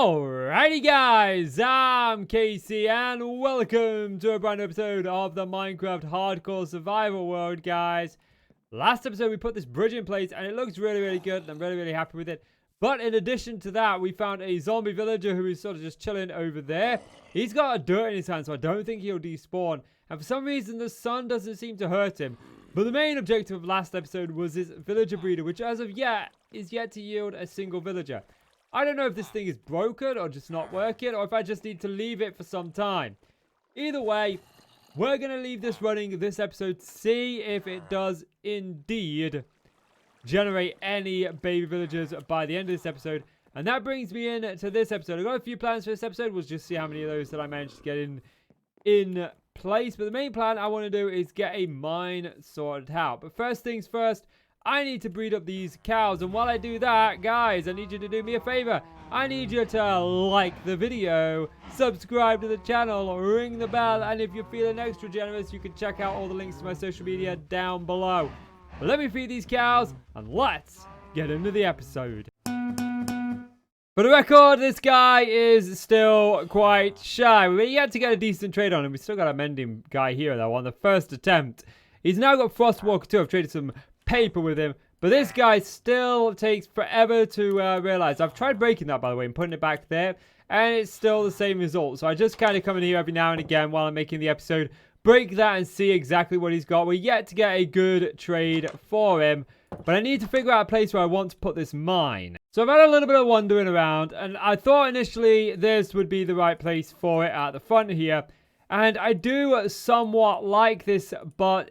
Alrighty guys, I'm Casey and welcome to a brand new episode of the Minecraft Hardcore Survival World, guys. Last episode we put this bridge in place and it looks really good and I'm really happy with it. But in addition to that, we found a zombie villager who is sort of just chilling over there. He's got a dirt in his hand, so I don't think he'll despawn. And for some reason the sun doesn't seem to hurt him. But the main objective of last episode was this villager breeder, which as of yet is yet to yield a single villager. I don't know if this thing is broken or just not working, or if I just need to leave it for some time. Either way, we're going to leave this running this episode to see if it does indeed generate any baby villagers by the end of this episode. And that brings me in to this episode. I've got a few plans for this episode. We'll just see how many of those that I managed to get in place. But the main plan I want to do is get a mine sorted out. But first things first, I need to breed up these cows, and while I do that, guys, I need you to do me a favor. I need you to like the video, subscribe to the channel, ring the bell, and if you're feeling extra generous, you can check out all the links to my social media down below. But let me feed these cows, and let's get into the episode. For the record, this guy is still quite shy. We yet to get a decent trade on him. We still got a mending guy here, though, on the first attempt. He's now got Frostwalker too. I've traded some paper with him, but this guy still takes forever to realize. I've tried breaking that, by the way, and putting it back there, and it's still the same result. So I just kind of come in here every now and again while I'm making the episode, break that and see exactly what he's got. We're yet to get a good trade for him, but I need to figure out a place where I want to put this mine. So I've had a little bit of wandering around, and I thought initially this would be the right place for it at the front here, and I do somewhat like this, but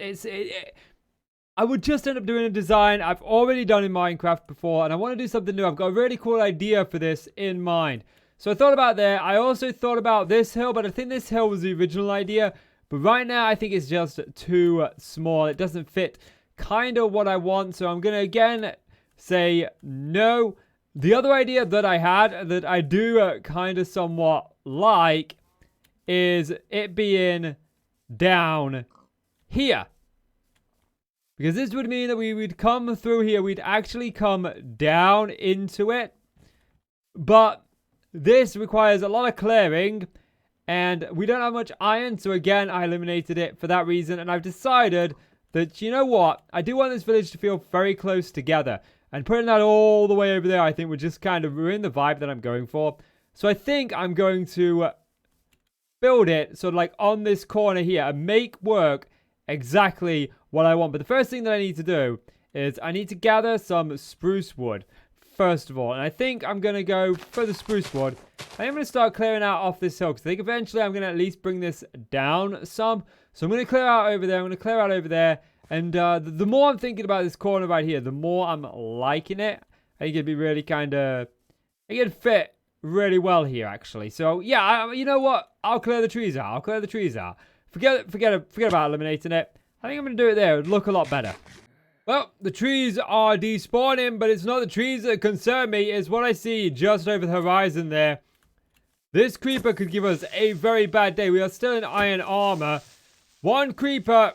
I would just end up doing a design I've already done in Minecraft before, and I want to do something new. I've got a really cool idea for this in mind. So I thought about there. I also thought about this hill, but I think this hill was the original idea. But right now, I think it's just too small. It doesn't fit kind of what I want. So I'm going to, again, say no. The other idea that I had that I do kind of somewhat like is it being down here. Because this would mean that we would come through here. We'd actually come down into it. But this requires a lot of clearing. And we don't have much iron. So again, I eliminated it for that reason. And I've decided that, you know what? I do want this village to feel very close together. And putting that all the way over there, I think would just kind of ruin the vibe that I'm going for. So I think I'm going to build it sort of like on this corner here. And make work exactly what I want. But the first thing that I need to do is I need to gather some spruce wood first of all, and I think I'm going to go for the spruce wood. I am going to start clearing out off this hill because I think eventually I'm going to at least bring this down some. So I'm going to clear out over there, I'm going to clear out over there, and the more I'm thinking about this corner right here, the more I'm liking it. I think it'd be really kind of, I think it'd fit really well here actually. So yeah, you know what, I'll clear the trees out. Forget about eliminating it. I think I'm going to do it there. It would look a lot better. Well, the trees are despawning, but it's not the trees that concern me. It's what I see just over the horizon there. This creeper could give us a very bad day. We are still in iron armor. One creeper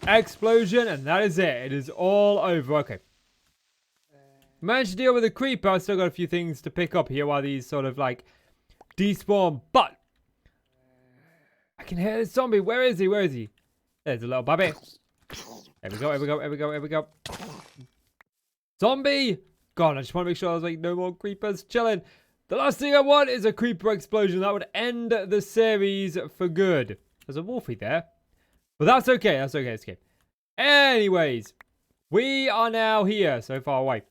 explosion, and that is it. It is all over. Okay. Managed to deal with the creeper. I've still got a few things to pick up here while these sort of like despawn. But I can hear the zombie. Where is he? There's a little baby. Here we go. Zombie! God, I just want to make sure there's like no more creepers chilling. The last thing I want is a creeper explosion. That would end the series for good. There's a wolfie there. But that's okay. That's okay. Anyways, we are now here, so far away.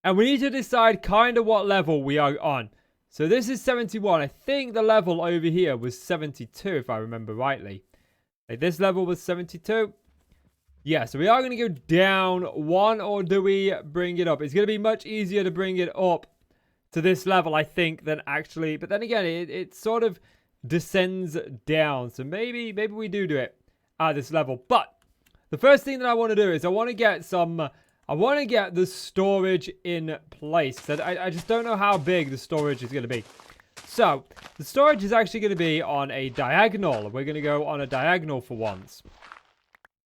And we need to decide kind of what level we are on. So this is 71. I think the level over here was 72, if I remember rightly. Like this level was 72. Yeah, so we are going to go down one, or do we bring it up? It's going to be much easier to bring it up to this level, I think, than actually. But then again, it sort of descends down. So maybe we do it at this level. But the first thing that I want to do is I want to get the storage in place. I just don't know how big the storage is going to be. So, the storage is actually going to be on a diagonal. We're going to go on a diagonal for once.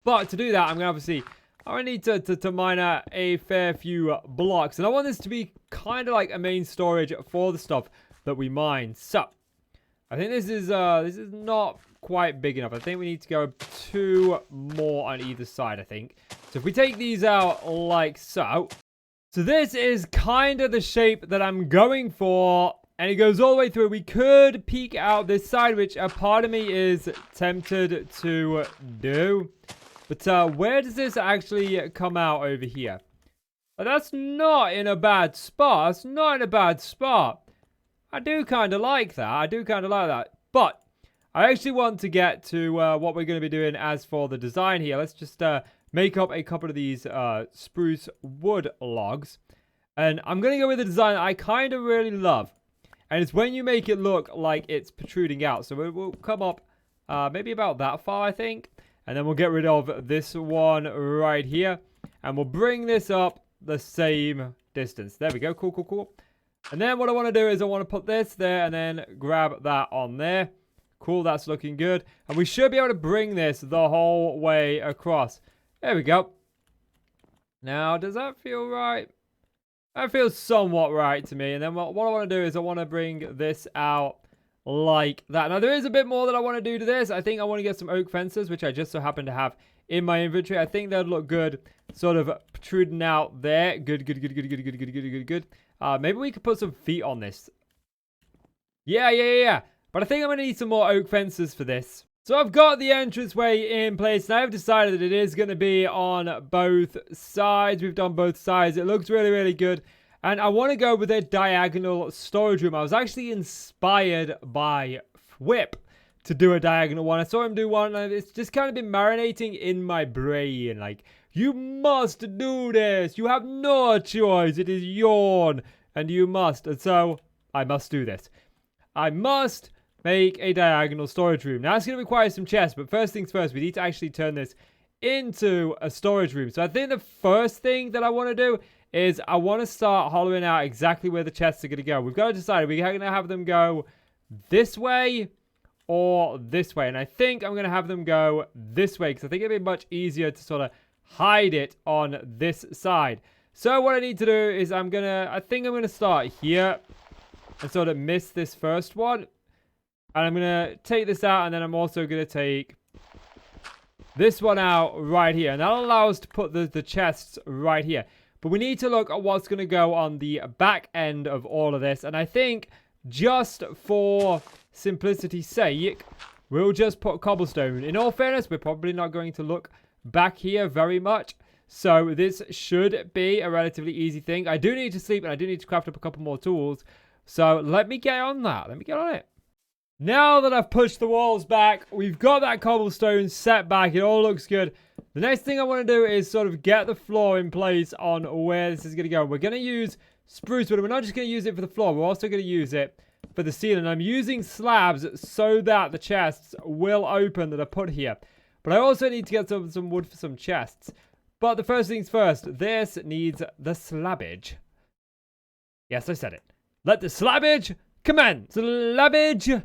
But to do that, I'm going to obviously I need to mine out a fair few blocks. And I want this to be kind of like a main storage for the stuff that we mine. So, I think this is not quite big enough. I think we need to go 2 more on either side, I think. So if we take these out like so. So this is kind of the shape that I'm going for. And it goes all the way through. We could peek out this side, which a part of me is tempted to do. But where does this actually come out over here? That's not in a bad spot. That's not in a bad spot. I do kind of like that. But I actually want to get to what we're going to be doing as for the design here. Let's just make up a couple of these spruce wood logs. And I'm going to go with a design that I kind of really love. And it's when you make it look like it's protruding out. So we'll come up maybe about that far, I think. And then we'll get rid of this one right here. And we'll bring this up the same distance. There we go. Cool, cool, cool. And then what I want to do is I want to put this there and then grab that on there. Cool, that's looking good. And we should be able to bring this the whole way across. There we go. Now, does that feel right? That feels somewhat right to me. And then what I want to do is I want to bring this out like that. Now, there is a bit more that I want to do to this. I think I want to get some oak fences, which I just so happen to have in my inventory. I think they'd look good, sort of protruding out there. Good. Maybe we could put some feet on this. Yeah. But I think I'm going to need some more oak fences for this. So I've got the entranceway in place, and I've decided that it is going to be on both sides. We've done both sides. It looks really, really good. And I want to go with a diagonal storage room. I was actually inspired by Whip to do a diagonal one. I saw him do one, and it's just kind of been marinating in my brain. Like, you must do this. You have no choice. It is yours, and you must. And so, I must do this. I must make a diagonal storage room. Now, it's going to require some chests, but first things first, we need to actually turn this into a storage room. So I think the first thing that I want to do is I want to start hollowing out exactly where the chests are going to go. We've got to decide, are we going to have them go this way or this way? And I think I'm going to have them go this way because I think it'd be much easier to sort of hide it on this side. So what I need to do is I think I'm going to start here and sort of miss this first one. And I'm going to take this out, and then I'm also going to take this one out right here. And that'll allow us to put the chests right here. But we need to look at what's going to go on the back end of all of this. And I think just for simplicity's sake, we'll just put cobblestone. In all fairness, we're probably not going to look back here very much. So this should be a relatively easy thing. I do need to sleep, and I do need to craft up a couple more tools. So let me get on that. Let me get on it. Now that I've pushed the walls back, we've got that cobblestone set back. It all looks good. The next thing I want to do is sort of get the floor in place on where this is going to go. We're going to use spruce wood. We're not just going to use it for the floor. We're also going to use it for the ceiling. I'm using slabs so that the chests will open that are put here. But I also need to get some wood for some chests. But the first things first, this needs the slabbage. Yes, I said it. Let the slabbage commence. Slabbage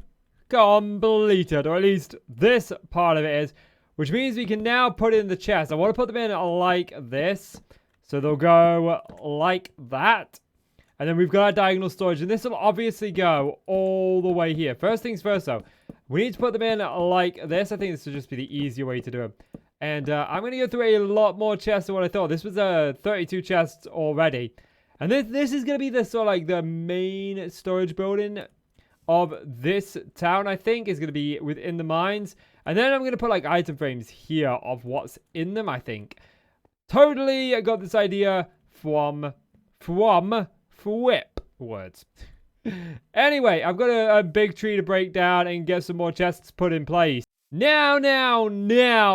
completed, or at least this part of it is, which means we can now put in the chest. I want to put them in like this, so they'll go like that, and then we've got our diagonal storage, and this will obviously go all the way here. First things first, though, we need to put them in like this. I think this will just be the easier way to do it, and I'm going to go through a lot more chests than what I thought. This was 32 chests already, and this is going to be the sort of like the main storage building of this town, I think, is going to be within the mines. And then I'm going to put like item frames here of what's in them, I think. Totally got this idea from Whip words. Anyway, I've got a big tree to break down and get some more chests put in place. Now,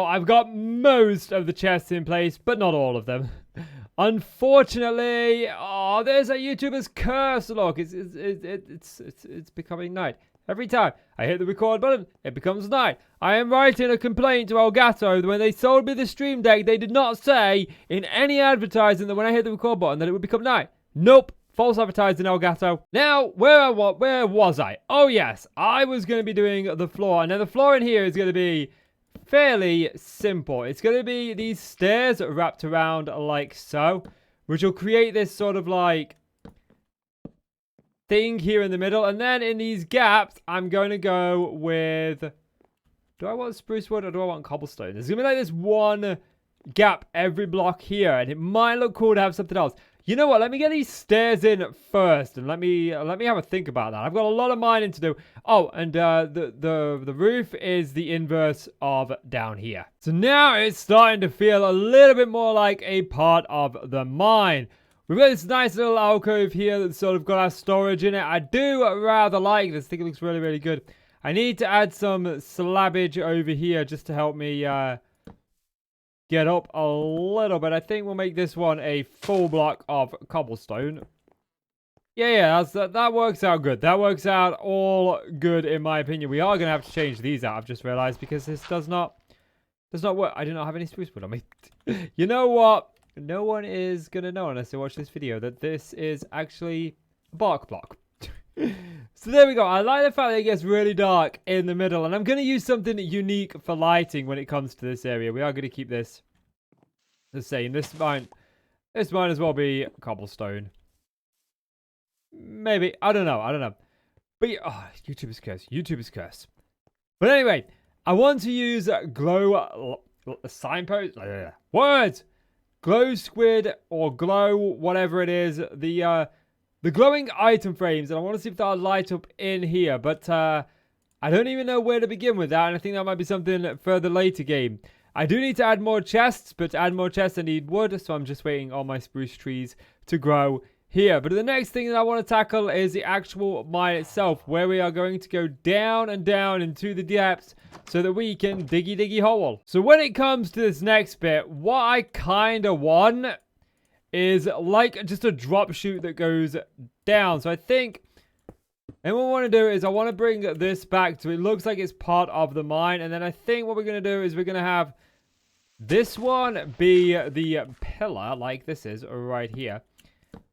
I've got most of the chests in place, but not all of them. Unfortunately, there's a YouTuber's curse. Look, it's becoming night. Every time I hit the record button, it becomes night. I am writing a complaint to Elgato that when they sold me the Stream Deck, they did not say in any advertising that when I hit the record button that it would become night. Nope. False advertising, Elgato. Now, where was I? Oh, yes. I was going to be doing the floor. And then the floor in here is going to be fairly simple. It's going to be these stairs wrapped around like so, which will create this sort of like thing here in the middle. And then in these gaps, I'm going to go with... Do I want spruce wood or do I want cobblestone? There's going to be like this one gap every block here, and it might look cool to have something else. You know what? Let me get these stairs in first, and let me have a think about that. I've got a lot of mining to do. Oh, and the roof is the inverse of down here. So now it's starting to feel a little bit more like a part of the mine. We've got this nice little alcove here that's sort of got our storage in it. I do rather like this. I think it looks really, really good. I need to add some slabbage over here just to help me get up a little bit. I think we'll make this one a full block of cobblestone. Yeah, that works out good. That works out all good in my opinion. We are going to have to change these out, I've just realized, because this does not work. I do not have any spruce wood on me. You know what? No one is going to know unless they watch this video that this is actually a bark block. So there we go. I like the fact that it gets really dark in the middle, and I'm going to use something unique for lighting when it comes to this area. We are going to keep this the same. This might as well be cobblestone. Maybe. I don't know. But oh, YouTube is cursed. YouTube is cursed. But anyway, I want to use glow signpost. Words. Glow squid or glow whatever it is. The glowing item frames, and I want to see if that'll light up in here, but I don't even know where to begin with that, and I think that might be something for the later game. I do need to add more chests, but to add more chests I need wood, so I'm just waiting on my spruce trees to grow here. But the next thing that I want to tackle is the actual mine itself, where we are going to go down and down into the depths so that we can diggy hole. So when it comes to this next bit, what I kind of want is like just a drop chute that goes down. So I think, and what I want to do is I want to bring this back to it looks like it's part of the mine. And then I think what we're going to do is we're going to have this one be the pillar, like this is right here.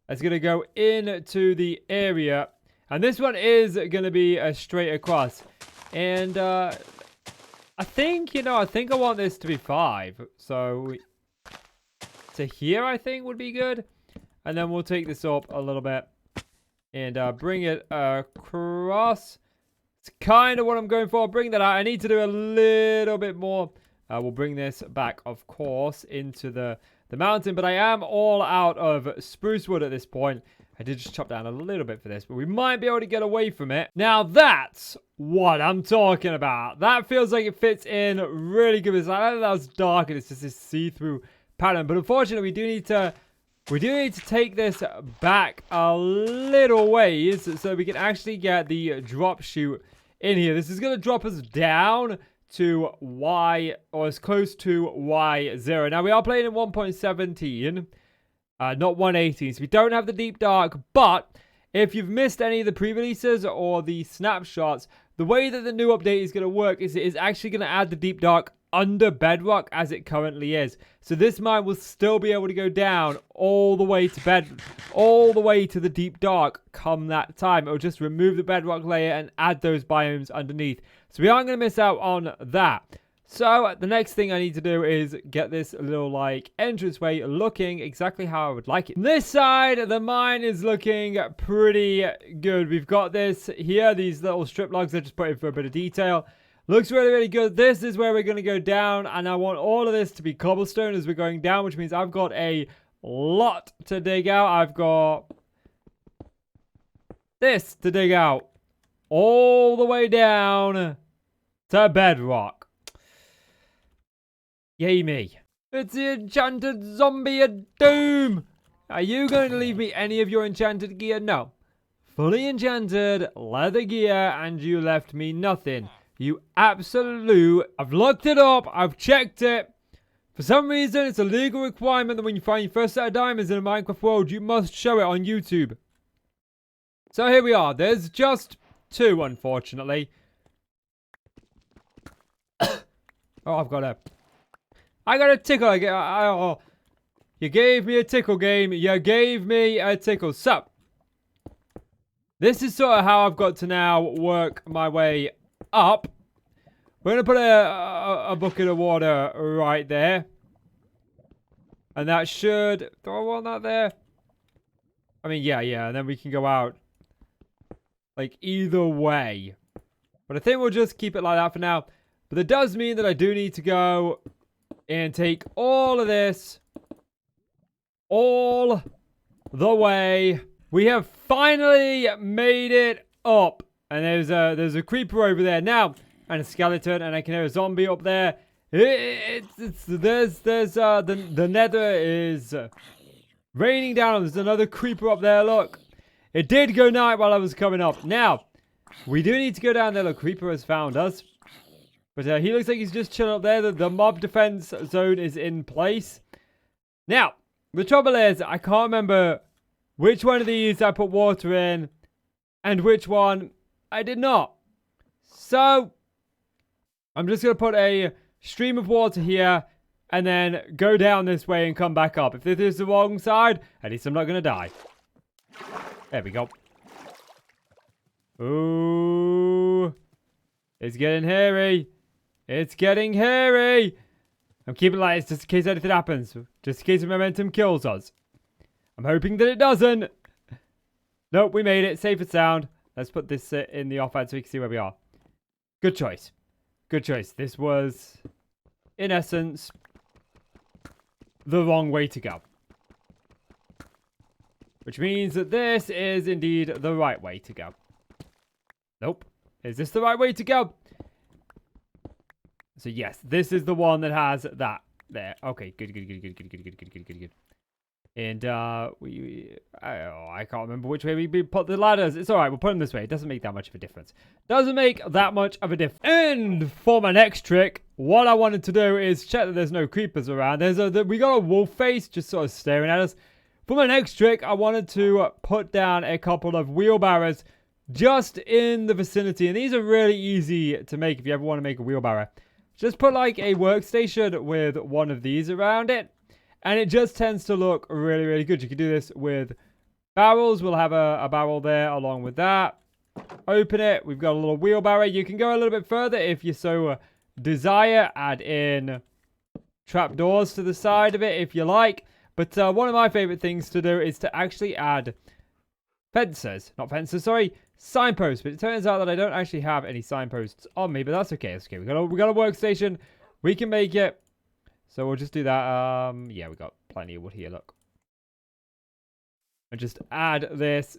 It's going to go into the area. And this one is going to be straight across. And I think, I think I want this to be 5. So to here, I think, would be good. And then we'll take this up a little bit and bring it across. It's kind of what I'm going for. Bring that out. I need to do a little bit more. We'll bring this back, of course, into the mountain. But I am all out of spruce wood at this point. I did just chop down a little bit for this, but we might be able to get away from it. Now, that's what I'm talking about. That feels like it fits in really good. I know that was dark and it's just this see-through pattern, but unfortunately we do need to take this back a little ways so we can actually get the drop chute in here. This is going to drop us down to Y, or as close to Y0. Now we are playing in 1.17, not 1.18, so we don't have the deep dark, but if you've missed any of the pre-releases or the snapshots, the way that the new update is going to work is it is actually going to add the deep dark under bedrock as it currently is. So this mine will still be able to go down all the way to all the way to the deep dark come that time. It'll just remove the bedrock layer and add those biomes underneath. So we aren't going to miss out on that. So the next thing I need to do is get this little like entranceway looking exactly how I would like it. On this side, the mine is looking pretty good. We've got this here, these little strip logs I just put in for a bit of detail. Looks really, really good. This is where we're going to go down, and I want all of this to be cobblestone as we're going down, which means I've got a lot to dig out. I've got this to dig out all the way down to bedrock. Yay me. It's the enchanted zombie of doom. Are you going to leave me any of your enchanted gear? No. Fully enchanted leather gear, and you left me nothing. You absolute... I've looked it up. I've checked it. For some reason, it's a legal requirement that when you find your first set of diamonds in a Minecraft world, you must show it on YouTube. So here we are. There's just 2, unfortunately. Oh, I got a tickle. You gave me a tickle game. You gave me a tickle. So, this is sort of how I've got to now work my way up. We're going to put a bucket of water right there. And that should... Do I want that there? I mean, yeah. And then we can go out. Like, either way. But I think we'll just keep it like that for now. But it does mean that I do need to go and take all of this all the way. We have finally made it up. And there's a creeper over there now. And a skeleton. And I can hear a zombie up there. The nether is raining down. There's another creeper up there. Look. It did go night while I was coming up. Now, we do need to go down there. Look, creeper has found us. But he looks like he's just chilling up there. The mob defense zone is in place. Now, the trouble is, I can't remember which one of these I put water in and which one I did not. So, I'm just going to put a stream of water here and then go down this way and come back up. If this is the wrong side, at least I'm not going to die. There we go. Ooh. It's getting hairy. It's getting hairy. I'm keeping it like this just in case anything happens. Just in case the momentum kills us. I'm hoping that it doesn't. Nope, we made it. Safe and sound. Let's put this in the offhand so we can see where we are. Good choice. Good choice. This was, in essence, the wrong way to go. Which means that this is indeed the right way to go. Nope. Is this the right way to go? So yes, this is the one that has that there. Okay, good. And I can't remember which way we put the ladders. It's all right. We'll put them this way. It doesn't make that much of a difference. Doesn't make that much of a difference. And for my next trick, what I wanted to do is check that there's no creepers around. We got a wolf face just sort of staring at us. For my next trick, I wanted to put down a couple of wheelbarrows just in the vicinity. And these are really easy to make if you ever want to make a wheelbarrow. Just put like a workstation with one of these around it. And it just tends to look really, really good. You can do this with barrels. We'll have a barrel there along with that. Open it. We've got a little wheelbarrow. You can go a little bit further if you so desire. Add in trapdoors to the side of it if you like. But one of my favorite things to do is to actually add fences. Not fences, sorry. Signposts. But it turns out that I don't actually have any signposts on me. But that's okay. That's okay. We got a workstation. We can make it. So we'll just do that. Yeah, we got plenty of wood here. Look. And just add this.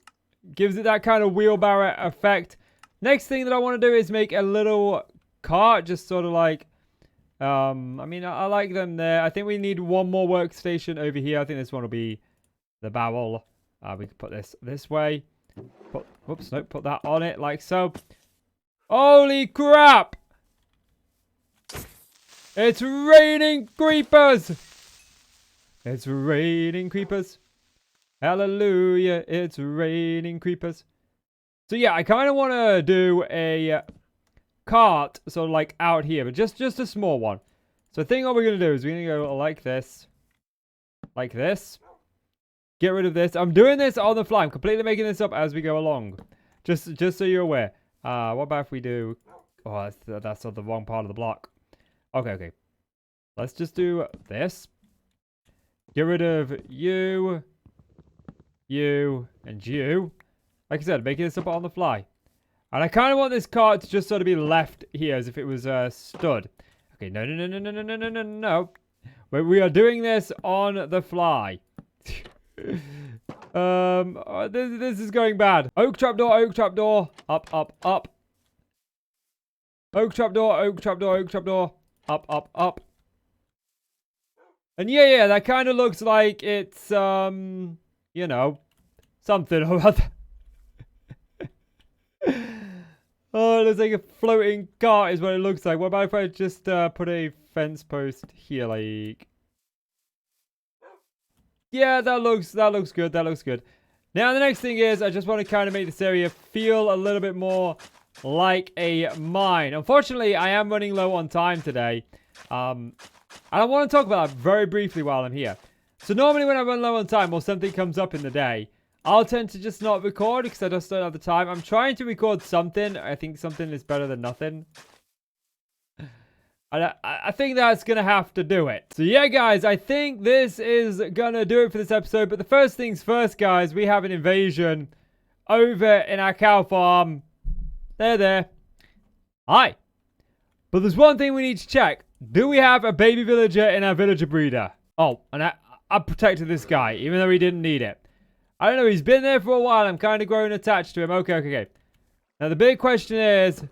Gives it that kind of wheelbarrow effect. Next thing that I want to do is make a little cart. Just sort of like... I mean, I like them there. I think we need one more workstation over here. I think this one will be the barrel. We can put this way. Whoops, nope, put that on it like so. Holy crap! It's raining creepers! It's raining creepers. Hallelujah, it's raining creepers. So yeah, I kind of want to do a... cart sort of like out here, but just a small one. So I think what we're going to do is we're going to go like this. Like this. Get rid of this. I'm doing this on the fly. I'm completely making this up as we go along. Just so you're aware. What about if we do... Oh, that's on the wrong part of the block. Okay. Let's just do this. Get rid of you, and you. Like I said, making this up on the fly. And I kind of want this cart to just sort of be left here as if it was stood. Okay, no. We are doing this on the fly. This is going bad. Oak trapdoor. Up. Oak trapdoor. Up. And yeah, that kind of looks like it's, you know, something or other. Oh, it looks like a floating cart is what it looks like. What about if I just put a fence post here, like... Yeah, that looks good. Now, the next thing is I just want to kind of make this area feel a little bit more like a mine. Unfortunately, I am running low on time today. And I want to talk about that very briefly while I'm here. So normally when I run low on time or something comes up in the day, I'll tend to just not record because I just don't have the time. I'm trying to record something. I think something is better than nothing. And I think that's going to have to do it. So yeah, guys, I think this is going to do it for this episode. But the first things first, guys, we have an invasion over in our cow farm. There. Hi. But there's one thing we need to check. Do we have a baby villager in our villager breeder? Oh, and I protected this guy, even though he didn't need it. I don't know, he's been there for a while. I'm kind of growing attached to him. Okay. Now, the big question is,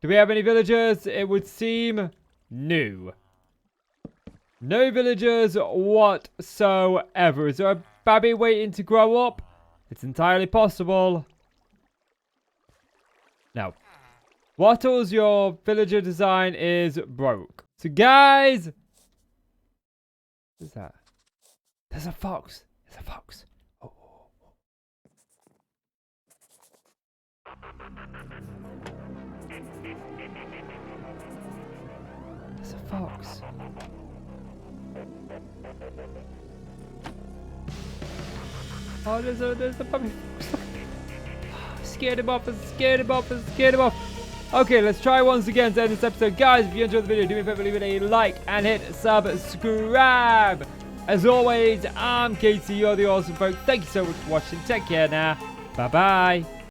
do we have any villagers? It would seem no. No villagers whatsoever. Is there a baby waiting to grow up? It's entirely possible. No. Wattles, your villager design is broke. So, guys. What is that? There's a fox. There's a fox. Oh. There's a fox. Oh, there's a puppy fox. Scared him off. Okay, let's try once again to end this episode. Guys, if you enjoyed the video, do me a favor, leave it a like and hit subscribe. As always, I'm Casey, you're the awesome folk. Thank you so much for watching. Take care now. Bye-bye.